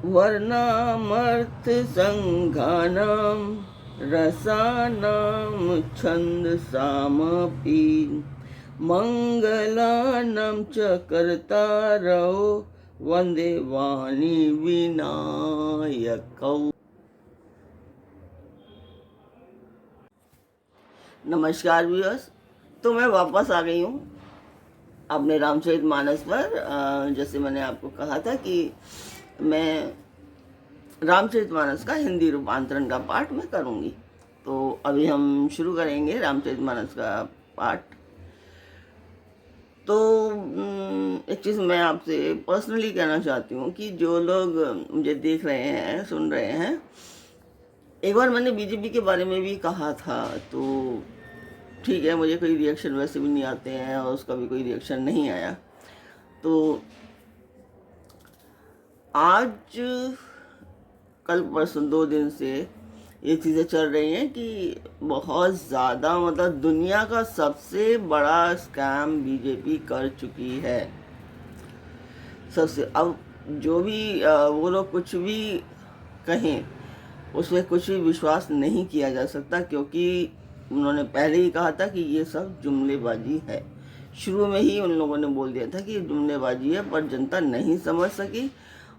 वर्णामर्थ संघानां रसानां छन्दसामपि मंगलानां च कर्तारौ वंदे वाणी विनायकौ। नमस्कार व्यूअर्स, तो मैं वापस आ गई हूँ अपने रामचरितमानस पर। जैसे मैंने आपको कहा था कि मैं रामचरितमानस का हिंदी रूपांतरण का पाठ मैं करूँगी, तो अभी हम शुरू करेंगे रामचरितमानस का पाठ। तो एक चीज़ मैं आपसे पर्सनली कहना चाहती हूँ कि जो लोग मुझे देख रहे हैं, सुन रहे हैं, एक बार मैंने बीजेपी के बारे में भी कहा था, तो ठीक है, मुझे कोई रिएक्शन वैसे भी नहीं आते हैं और उसका भी कोई रिएक्शन नहीं आया। तो आज कल परसों 2 दिन से ये चीज़ें चल रही हैं कि बहुत ज़्यादा, मतलब दुनिया का सबसे बड़ा स्कैम बीजेपी कर चुकी है। सबसे, अब जो भी वो लोग कुछ भी कहें उसमें कुछ भी विश्वास नहीं किया जा सकता, क्योंकि उन्होंने पहले ही कहा था कि ये सब जुमलेबाजी है। शुरू में ही उन लोगों ने बोल दिया था कि जुमलेबाजी है, पर जनता नहीं समझ सकी।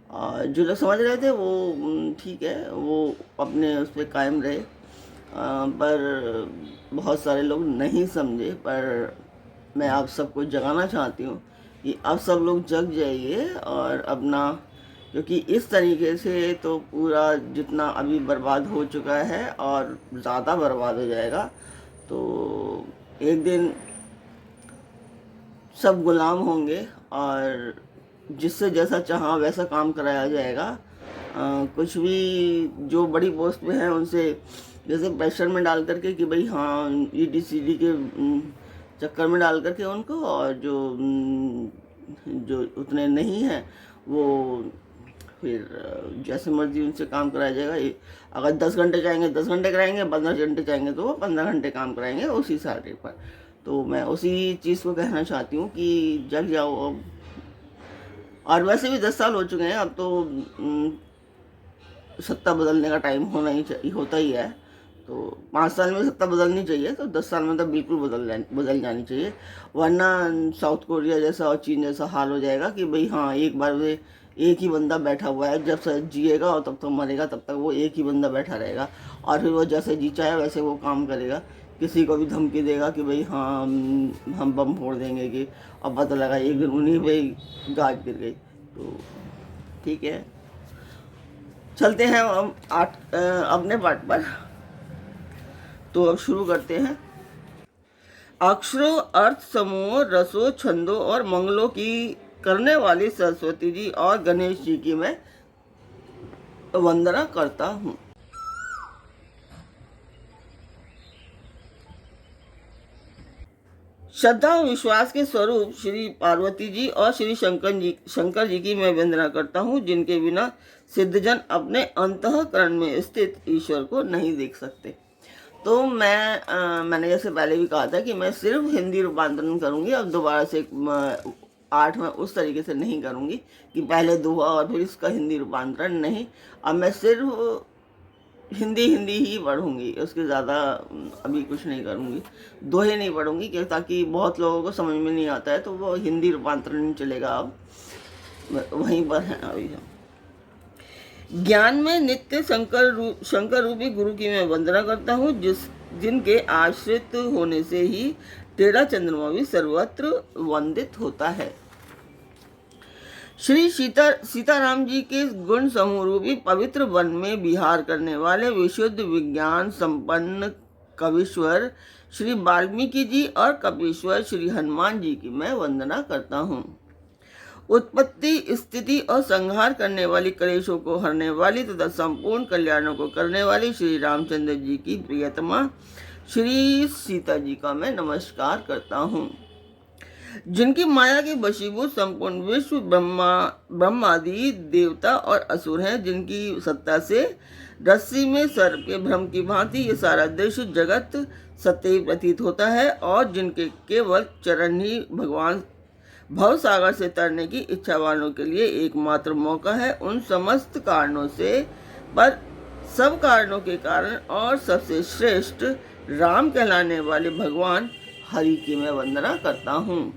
जो लोग समझ रहे थे वो ठीक है, वो अपने उस पर कायम रहे, पर बहुत सारे लोग नहीं समझे। पर मैं आप सबको जगाना चाहती हूँ कि अब सब लोग जग जाइए और अपना, क्योंकि इस तरीके से तो पूरा जितना अभी बर्बाद हो चुका है और ज़्यादा बर्बाद हो जाएगा। तो एक दिन सब गुलाम होंगे और जिससे जैसा चाहा वैसा काम कराया जाएगा। कुछ भी जो बड़ी पोस्ट पे हैं उनसे जैसे प्रेशर में डाल करके कि भाई हाँ ED-CD के चक्कर में डाल करके उनको, और जो उतने नहीं हैं वो फिर जैसे मर्जी उनसे काम कराया जाएगा। अगर 10 घंटे चाहेंगे 10 घंटे कराएंगे, 15 घंटे चाहेंगे तो वो 15 घंटे काम कराएंगे उसी सैलरी पर। तो मैं उसी चीज़ को कहना चाहती हूँ कि जग जाओ अब। और वैसे भी 10 साल हो चुके हैं, अब तो सत्ता बदलने का टाइम होता ही है। तो 5 साल में सत्ता बदलनी चाहिए, तो 10 साल में तो बिल्कुल बदल जानी चाहिए, वरना साउथ कोरिया जैसा और चीन जैसा हाल हो जाएगा कि भाई हाँ एक बार वे एक ही बंदा बैठा हुआ है, जब तक जिएगा और तब तक मरेगा तब तक वो एक ही बंदा बैठा रहेगा, और फिर वो जैसे जी चाहे वैसे वो काम करेगा। किसी को भी धमकी देगा कि भाई हाँ हम बम फोड़ देंगे, कि अब पता लगा एक दिन उन्हीं पे गाज गिर गई। तो ठीक है, चलते हैं हम अपने पाठ पर। तो अब शुरू करते हैं। अक्षरों, अर्थ समूह, रसों, छंदों और मंगलों की करने वाली सरस्वती जी और गणेश जी की मैं वंदना करता हूँ। श्रद्धा और विश्वास के स्वरूप श्री पार्वती जी और श्री शंकर जी की मैं वंदना करता हूँ, जिनके बिना सिद्धजन अपने अंतःकरण में स्थित ईश्वर को नहीं देख सकते। तो मैंने जैसे पहले भी कहा था कि मैं सिर्फ हिंदी रूपांतरण करूँगी। अब दोबारा से पाठ में उस तरीके से नहीं करूँगी कि पहले दोहा और फिर इसका हिंदी रूपांतरण, नहीं। अब मैं सिर्फ हिंदी ही पढ़ूंगी, उसके ज़्यादा अभी कुछ नहीं करूँगी। दोहे नहीं पढ़ूंगी, क्यों, ताकि बहुत लोगों को समझ में नहीं आता है, तो वो हिंदी रूपांतरण नहीं चलेगा। अब वहीं पर हैं अभी हम। ज्ञान में नित्य शंकर रूपी गुरु की मैं वंदना करता हूँ, जिनके आश्रित होने से ही तेरा चंद्रमा भी सर्वत्र वंदित होता है। श्री सीताराम जी के गुण समूह रूपी पवित्र वन में विहार करने वाले विशुद्ध विज्ञान संपन्न कवीश्वर श्री वाल्मीकि जी और कपीश्वर श्री हनुमान जी की मैं वंदना करता हूँ। उत्पत्ति, स्थिति और संहार करने वाली कलेशों को हरने वाली तथा संपूर्ण कल्याणों को करने वाली श्री रामचंद्र जी की प्रियतमा श्री सीता जी का मैं नमस्कार करता हूँ। जिनकी माया के वशीभूत संपूर्ण विश्व ब्रह्मादि देवता और असुर हैं, जिनकी सत्ता से रस्सी में सर्प के भ्रम की भांति ये सारा दृश्य जगत सत्य प्रतीत होता है, और जिनके केवल चरण ही भव सागर से तरने की इच्छावानों के लिए एकमात्र मौका है। उन समस्त कारणों से, पर सब कारणों के कारण और सबसे श्रेष्ठ राम कहलाने वाले भगवान हरि की मैं वंदना करता हूँ।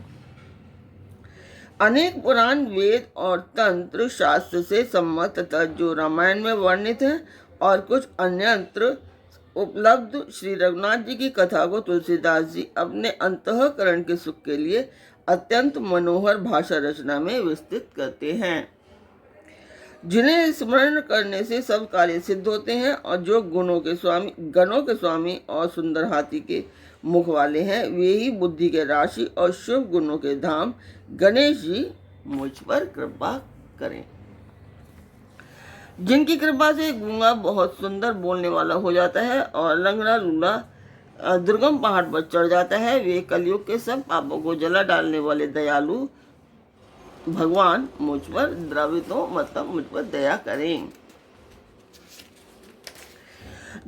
अनेक पुराण, वेद और तंत्र शास्त्र से सम्मत तथा जो रामायण में वर्णित है और कुछ अन्यत्र उपलब्ध श्री रघुनाथ जी की कथा को तुलसीदास जी अपने अंतःकरण के सुख के लिए अत्यंत मनोहर भाषा रचना में विस्तृत करते हैं, जिन्हें स्मरण करने से सब कार्य सिद्ध होते हैं और जो गणों के स्वामी और सुंदर हाथी के मुख वाले हैं, वे ही बुद्धि के राशि और शुभ गुणों के धाम गणेश जी मुझ पर कृपा करें। जिनकी कृपा से गूंगा बहुत सुंदर बोलने वाला हो जाता है और लंगड़ा लूला दुर्गम पहाड़ पर चढ़ जाता है, वे कलयुग के सब पापों को जला डालने वाले दयालु भगवान मुझ पर द्रवितों मतलब मुझ पर दया करें।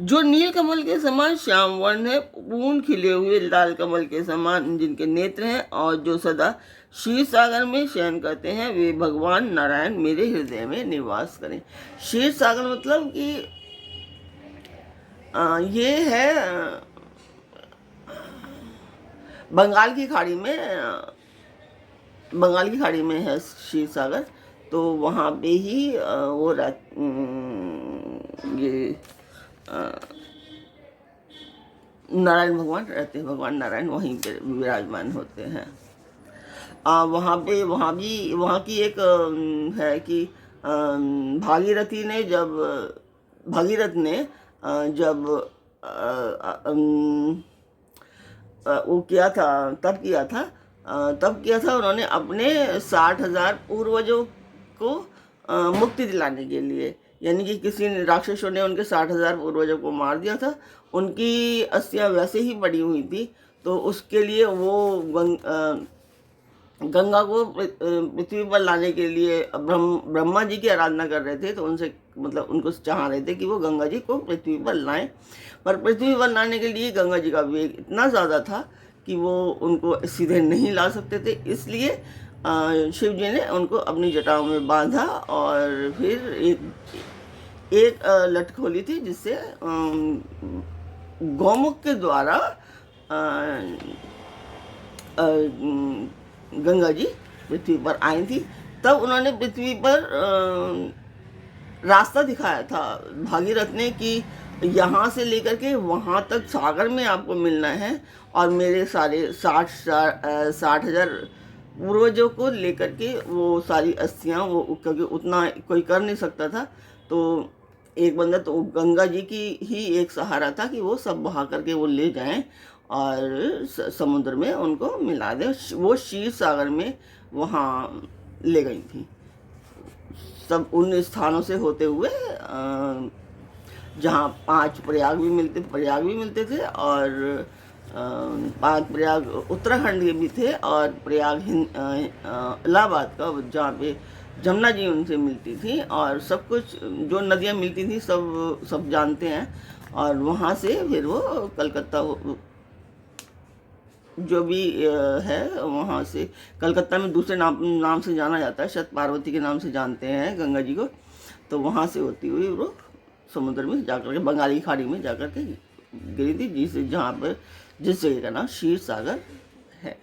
जो नील कमल के समान श्याम वर्ण है, पूर्ण खिले हुए लाल कमल के समान जिनके नेत्र हैं और जो सदा क्षीर सागर में शयन करते हैं, वे भगवान नारायण मेरे हृदय में निवास करें। क्षीर सागर मतलब कि ये है बंगाल की खाड़ी में है क्षीर सागर। तो वहाँ पे ही वो ये नारायण भगवान रहते हैं। भगवान नारायण वहीं पे विराजमान होते हैं। वहाँ की एक है कि भागीरथ ने जब वो तब किया था उन्होंने अपने 60,000 पूर्वजों को मुक्ति दिलाने के लिए, यानी कि किसी राक्षसों ने उनके 60,000 पूर्वजों को मार दिया था, उनकी अस्थियां वैसे ही पड़ी हुई थी। तो उसके लिए वो गंगा को पृथ्वी पर लाने के लिए ब्रह्मा जी की आराधना कर रहे थे। तो उनसे मतलब उनको चाह रहे थे कि वो गंगा जी को पृथ्वी पर लाएं, पर पृथ्वी पर लाने के लिए गंगा जी का वेग इतना ज़्यादा था कि वो उनको सीधे नहीं ला सकते थे। इसलिए शिव जी ने उनको अपनी जटाओं में बांधा और फिर एक लट खोली थी, जिससे गौमुख के द्वारा गंगा जी पृथ्वी पर आई थी। तब उन्होंने पृथ्वी पर रास्ता दिखाया था भागीरथ ने कि यहाँ से लेकर के वहाँ तक सागर में आपको मिलना है, और मेरे सारे 60,000 पूर्वजों को लेकर के वो सारी अस्थियाँ, वो क्योंकि उतना कोई कर नहीं सकता था, तो एक बंदा तो गंगा जी की ही एक सहारा था कि वो सब बहा करके वो ले जाएं और समुद्र में उनको मिला दें। वो क्षीर सागर में वहाँ ले गई थी। सब उन स्थानों से होते हुए जहाँ 5 प्रयाग भी मिलते थे, और 5 प्रयाग उत्तराखंड के भी थे, और प्रयाग इलाहाबाद का जहाँ पे जमुना जी उनसे मिलती थी, और सब कुछ जो नदियाँ मिलती थी सब जानते हैं। और वहाँ से फिर वो कलकत्ता जो भी है, वहाँ से कलकत्ता में दूसरे नाम से जाना जाता है, शत पार्वती के नाम से जानते हैं गंगा जी को। तो वहाँ से होती हुई वो समुद्र में जाकर के बंगाली खाड़ी में जाकर के गिरी थी, जिस जगह का नाम क्षीर सागर है।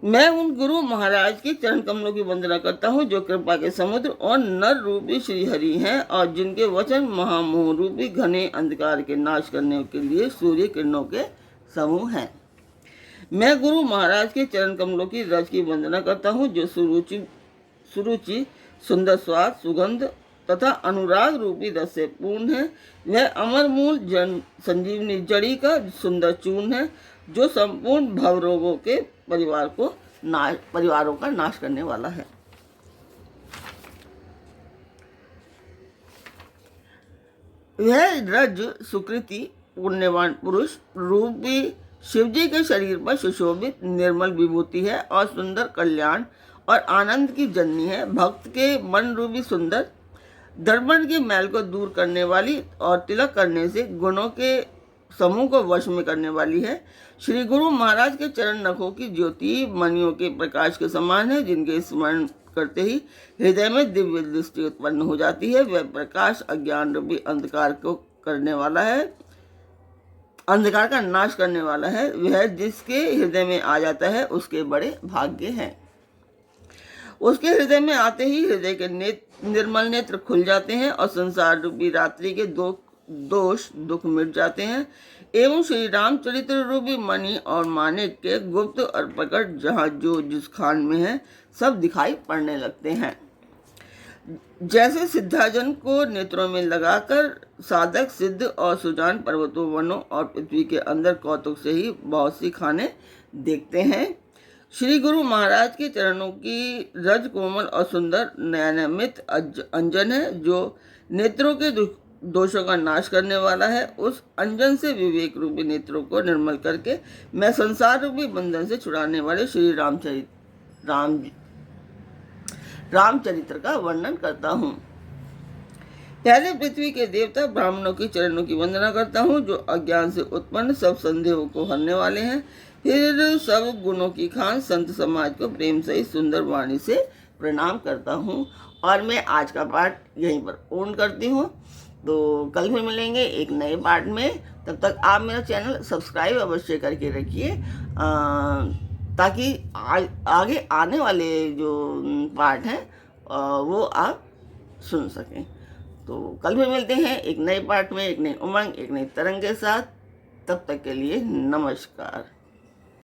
मैं उन गुरु महाराज के चरण कमलों की वंदना करता हूँ जो कृपा के समुद्र और नर रूपी श्री हरि हैं, और जिनके वचन महामोह रूपी घने अंधकार के नाश करने के लिए सूर्य किरणों के समूह हैं। मैं गुरु महाराज के चरण कमलों की रज की वंदना करता हूँ जो सुरुचि सुंदर स्वाद, सुगंध तथा अनुराग रूपी रस से पूर्ण है। वह अमर मूल जन संजीवनी जड़ी का सुंदर चूर्ण है, जो संपूर्ण भव रोगों के परिवारों का नाश करने वाला है। वह रज सुकृति पुण्यवान पुरुष रूपी शिवजी के शरीर पर सुशोभित निर्मल विभूति है और सुंदर कल्याण और आनंद की जननी है। भक्त के मन रूपी सुंदर दर्पण के मैल को दूर करने वाली और तिलक करने से गुणों के समूह को वश में करने वाली है। श्री गुरु महाराज के चरण नखों की ज्योति मणियों के प्रकाश के समान है, जिनके स्मरण करते ही हृदय में दिव्य दृष्टि उत्पन्न हो जाती है। वह प्रकाश अज्ञान रूपी अंधकार को करने वाला है, अंधकार का नाश करने वाला है। वह जिसके हृदय में आ जाता है उसके बड़े भाग्य हैं। उसके हृदय में आते ही हृदय के निर्मल नेत्र खुल जाते हैं और संसार रूपी रात्रि के दोष दुख मिट जाते हैं एवं श्री रामचरित्र रूपी मणि और मानिक के गुप्त और प्रकट जहाँ जो जिस खान में है सब दिखाई पड़ने लगते हैं। जैसे सिद्धाजन को नेत्रों में लगाकर साधक सिद्ध और सुजान पर्वतों वनों और पृथ्वी के अंदर कौतुक से ही बहुत सी खाने देखते हैं। श्री गुरु महाराज के चरणों की रज कोमल और सुंदर नयनान्वित अंजन है, जो नेत्रों के दोषों का नाश करने वाला है। उस अंजन से विवेक रूपी नेत्रों को निर्मल करके मैं संसार रूपी बंधन से छुड़ाने वाले श्री रामचरित्र का वर्णन करता हूँ। पहले पृथ्वी के देवता ब्राह्मणों की चरणों की वंदना करता हूँ, जो अज्ञान से उत्पन्न सब संदेहों को हरने वाले हैं। फिर सब गुणों की खान संत समाज को प्रेम से सुंदर वाणी से प्रणाम करता हूँ। और मैं आज का पाठ यहीं पर पूर्ण करती हूँ। तो कल फिर मिलेंगे एक नए पाठ में। तब तक आप मेरा चैनल सब्सक्राइब अवश्य करके रखिए, ताकि आगे आने वाले जो पाठ हैं वो आप सुन सकें। तो कल फिर मिलते हैं एक नए पाठ में, एक नई उमंग, एक नई तरंग के साथ। तब तक के लिए नमस्कार।